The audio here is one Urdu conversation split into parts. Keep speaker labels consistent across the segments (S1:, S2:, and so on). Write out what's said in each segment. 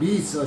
S1: 20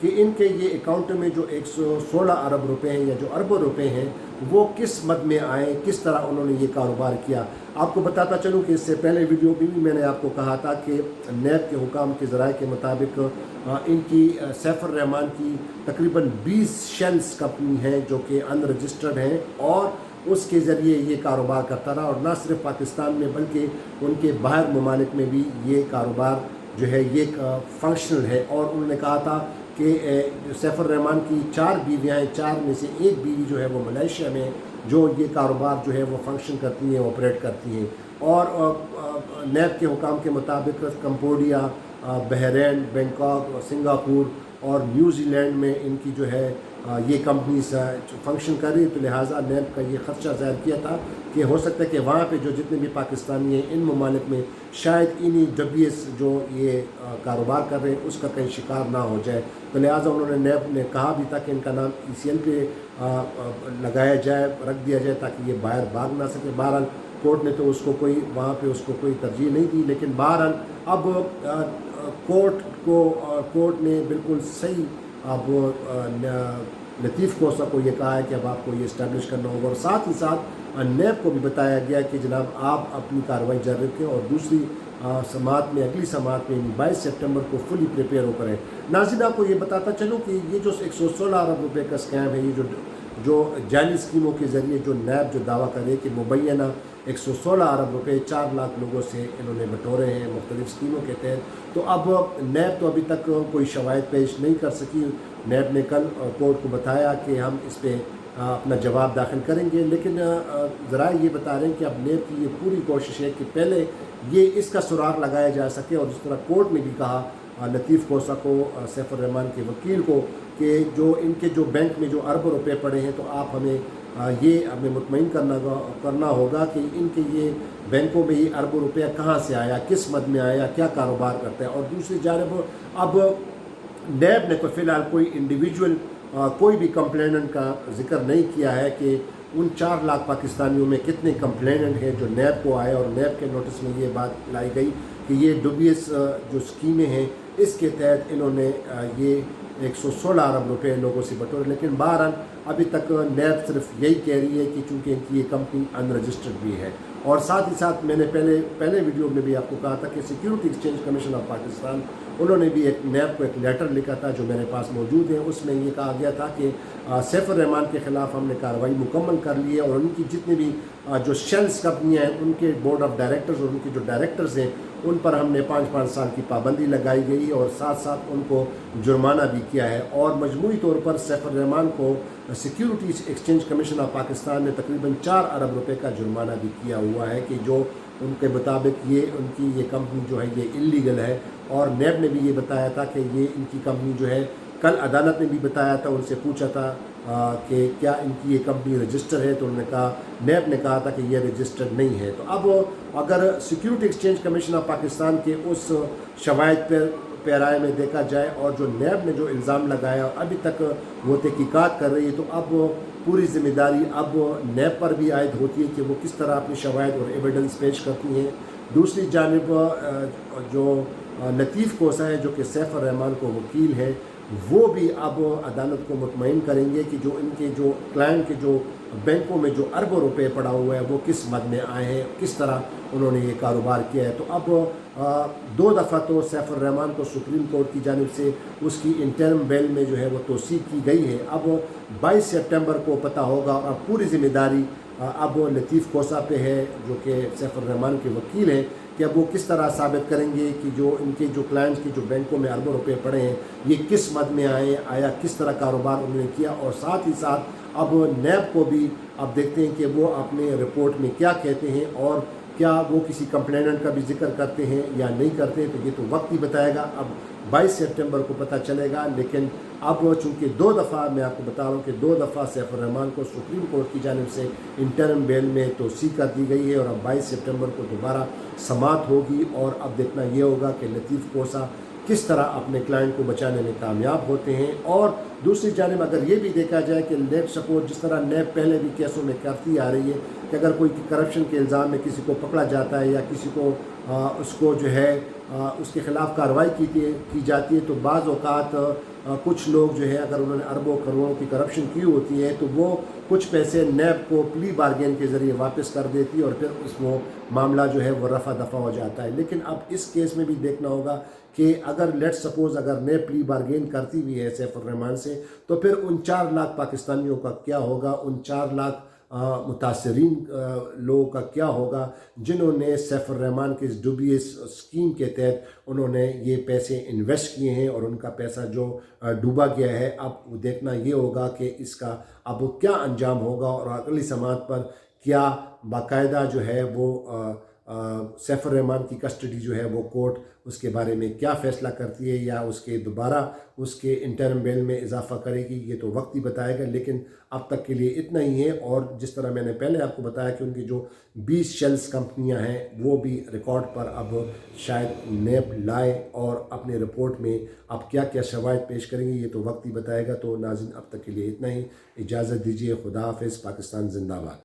S1: کہ ان کے یہ اکاؤنٹ میں جو 116 ارب روپے ہیں یا جو اربوں روپے ہیں وہ کس مد میں آئے، کس طرح انہوں نے یہ کاروبار کیا۔ آپ کو بتاتا چلوں کہ اس سے پہلے ویڈیو بھی میں نے آپ کو کہا تھا کہ نیب کے حکام کے ذرائع کے مطابق ان کی سیف الرحمان کی تقریباً 20 شیلز کمپنی ہیں جو کہ ان رجسٹرڈ ہیں، اور اس کے ذریعے یہ کاروبار کرتا رہا، اور نہ صرف پاکستان میں بلکہ ان کے باہر ممالک میں بھی یہ کاروبار جو ہے یہ فنکشنل ہے۔ اور انہوں نے کہا تھا کہ سیف الرحمان کی 4 بیویاں ہیں، 4 میں سے ایک بیوی جو ہے وہ ملائیشیا میں جو یہ کاروبار جو ہے وہ فنکشن کرتی ہیں، آپریٹ کرتی ہیں۔ اور نیب کے حکام کے مطابق کمبوڈیا، بحرین، بینکاک، سنگاپور اور نیوزی لینڈ میں ان کی جو ہے یہ کمپنیز فنکشن کر رہی ہے، تو لہٰذا نیب کا یہ خدشہ ظاہر کیا تھا کہ ہو سکتا ہے کہ وہاں پہ جو جتنے بھی پاکستانی ہیں ان ممالک میں شاید انہی WS جو یہ کاروبار کر رہے ہیں اس کا کہیں شکار نہ ہو جائے، تو لہٰذا انہوں نے نیب نے کہا بھی تھا کہ ان کا نام ECL پہ لگایا جائے، رکھ دیا جائے تاکہ یہ باہر بھاگ نہ سکے۔ بہرحال کورٹ نے تو اس کو کوئی وہاں پہ اس کو کوئی ترجیح نہیں دی، لیکن بہرحال اب کورٹ نے بالکل صحیح اب لطیف کوسہ کو یہ کہا ہے کہ اب آپ کو یہ اسٹیبلش کرنا ہوگا، اور ساتھ ہی ساتھ نیب کو بھی بتایا گیا کہ جناب آپ اپنی کارروائی جاری رکھیں اور دوسری سماعت میں اگلی سماعت میں 22 سپٹمبر کو فلی پریپیئر ہو کریں۔ ناظرین آپ کو یہ بتاتا چلوں کہ یہ جو 116 ارب روپے کا اسکیم ہے، یہ جو جعلی اسکیموں کے ذریعے جو نیب جو دعویٰ کرے کہ مبینہ 116 ارب روپے 4 لاکھ لوگوں سے انہوں نے بٹورے ہیں مختلف اسکیموں کے تحت، تو اب نیب تو ابھی تک کوئی شواہد پیش نہیں کر سکی۔ نیب نے کل کورٹ کو بتایا کہ ہم اس پہ اپنا جواب داخل کریں گے، لیکن ذرائع یہ بتا رہے ہیں کہ اب نیب کی یہ پوری کوشش ہے کہ پہلے یہ اس کا سراغ لگایا جا سکے، اور جس طرح کورٹ نے بھی کہا لطیف کوسہ کو، سیف الرحمان کے وکیل کو، کہ جو ان کے جو بینک میں جو اربوں روپے پڑے ہیں تو آپ ہمیں مطمئن کرنا ہوگا کہ ان کے یہ بینکوں میں یہ اربوں روپیہ کہاں سے آیا، کس مد میں آیا، کیا کاروبار کرتا ہے۔ اور دوسری جانب اب نیب نے فی الحال کوئی انڈیویجول کوئی بھی کمپلیننٹ کا ذکر نہیں کیا ہے کہ ان 4 لاکھ پاکستانیوں میں کتنے کمپلیننٹ ہیں جو نیب کو آئے، اور نیب کے نوٹس میں یہ بات لائی گئی کہ یہ WS جو اسکیمیں ہیں اس کے تحت انہوں نے یہ 116 ارب روپے لوگوں سے بٹورے، لیکن بہرحال ابھی تک نیب صرف یہی کہہ رہی ہے کہ چونکہ ان کی یہ کمپنی ان رجسٹرڈ بھی ہے۔ اور ساتھ ہی ساتھ میں نے پہلے ویڈیو میں بھی آپ کو کہا تھا کہ security exchange commission of Pakistan انہوں نے بھی ایک نیب کو ایک لیٹر لکھا تھا جو میرے پاس موجود ہے، اس میں یہ کہا گیا تھا کہ سیف الرحمان کے خلاف ہم نے کارروائی مکمل کر لی ہے، اور ان کی جتنی بھی جو شیلز کمپنیاں ہیں ان کے بورڈ آف ڈائریکٹرز اور ان کے جو ڈائریکٹرز ہیں ان پر ہم نے 5 سال کی پابندی لگائی گئی، اور ساتھ ساتھ ان کو جرمانہ بھی کیا ہے، اور مجموعی طور پر سیف الرحمان کو security exchange commission of Pakistan نے تقریباً 4 ارب روپے کا جرمانہ بھی کیا ہوا ہے کہ جو ان کے مطابق ان کی یہ کمپنی جو ہے یہ انلیگل ہے۔ اور نیب نے بھی یہ بتایا تھا کہ یہ ان کی کمپنی جو ہے، کل عدالت نے بھی بتایا تھا، ان سے پوچھا تھا کہ کیا ان کی یہ کمپنی رجسٹر ہے، تو انہوں نے کہا، نیب نے کہا تھا کہ یہ رجسٹرڈ نہیں ہے۔ تو اب اگر security exchange commission of Pakistan کے اس شواہد پیرائے میں دیکھا جائے اور جو نیب نے جو الزام لگایا ابھی تک وہ تحقیقات کر رہی ہے، تو اب پوری ذمہ داری اب نیب پر بھی عائد ہوتی ہے کہ وہ کس طرح اپنے شواہد اور ایویڈنس پیش کرتی ہیں۔ دوسری جانب جو لطیف کوسہ ہے جو کہ سیف الرحمان کو وکیل ہے، وہ بھی اب عدالت کو مطمئن کریں گے کہ جو ان کے جو کلائنٹ کے جو بینکوں میں جو اربوں روپے پڑا ہوا ہے وہ کس مد میں آئے ہیں، کس طرح انہوں نے یہ کاروبار کیا ہے۔ تو اب 2 دفعہ تو سیف الرحمان کو سپریم کورٹ کی جانب سے اس کی انٹرم بیل میں جو ہے وہ توثیق کی گئی ہے۔ اب 22 سپٹمبر کو پتہ ہوگا، اور اب پوری ذمہ داری اب لطیف کوسہ پہ ہے جو کہ سیف الرحمان کے وکیل ہیں کہ اب وہ کس طرح ثابت کریں گے کہ جو ان کے جو کلائنٹس کے جو بینکوں میں اربوں روپے پڑے ہیں یہ کس مد میں آیا کس طرح کاروبار انہوں نے کیا۔ اور ساتھ ہی ساتھ اب نیب کو بھی اب دیکھتے ہیں کہ وہ اپنے رپورٹ میں کیا کہتے ہیں، اور کیا وہ کسی کمپلیننٹ کا بھی ذکر کرتے ہیں یا نہیں کرتے، تو یہ تو وقت ہی بتائے گا۔ اب 22 سپٹمبر کو پتہ چلے گا، لیکن اب چونکہ 2 دفعہ میں آپ کو بتا رہا ہوں کہ 2 دفعہ سیف الرحمان کو سپریم کورٹ کی جانب سے انٹرم بیل میں توثیق کر دی گئی ہے، اور اب 22 سپٹمبر کو دوبارہ سماعت ہوگی، اور اب دیکھنا یہ ہوگا کہ لطیف کوسہ کس طرح اپنے کلائنٹ کو بچانے میں کامیاب ہوتے ہیں۔ اور دوسری جانب اگر یہ بھی دیکھا جائے کہ نیب سپورٹ جس طرح نیب پہلے بھی کیسوں میں کرتی آ رہی ہے کہ اگر کوئی کرپشن کے الزام میں کسی کو پکڑا جاتا ہے یا کسی کو اس کو جو ہے اس کے خلاف کارروائی کی جاتی ہے، تو بعض اوقات کچھ لوگ جو ہے اگر انہوں نے اربوں کروڑوں کی کرپشن کی ہوتی ہے تو وہ کچھ پیسے نیب کو پلی بارگین کے ذریعے واپس کر دیتی ہے اور پھر اس وہ معاملہ جو ہے وہ رفع دفع ہو جاتا ہے. لیکن اب اس کیس میں بھی دیکھنا ہوگا کہ اگر لیٹ سپوز اگر نیب پلی بارگین کرتی بھی ہے سیف الرحمان سے تو پھر ان 4 لاکھ پاکستانیوں کا کیا ہوگا, ان 4 لاکھ متاثرین لوگوں کا کیا ہوگا جنہوں نے سیف الرحمان کے اس ڈوبیس اسکیم کے تحت انہوں نے یہ پیسے انویسٹ کیے ہیں اور ان کا پیسہ جو ڈوبا گیا ہے. اب دیکھنا یہ ہوگا کہ اس کا اب کیا انجام ہوگا اور اگلی سماعت پر کیا باقاعدہ جو ہے وہ سیف الرحمان کی کسٹڈی جو ہے وہ کورٹ اس کے بارے میں کیا فیصلہ کرتی ہے یا اس کے دوبارہ اس کے انٹرم بیل میں اضافہ کرے گی, یہ تو وقت ہی بتائے گا. لیکن اب تک کے لیے اتنا ہی ہے. اور جس طرح میں نے پہلے آپ کو بتایا کہ ان کی جو 20 شیلز کمپنیاں ہیں وہ بھی ریکارڈ پر اب شاید نیب لائے اور اپنے رپورٹ میں اب کیا کیا شواہد پیش کریں گے, یہ تو وقت ہی بتائے گا. تو ناظرین اب تک کے لیے اتنا ہی, اجازت دیجیے, خدا حافظ, پاکستان زندہ باد.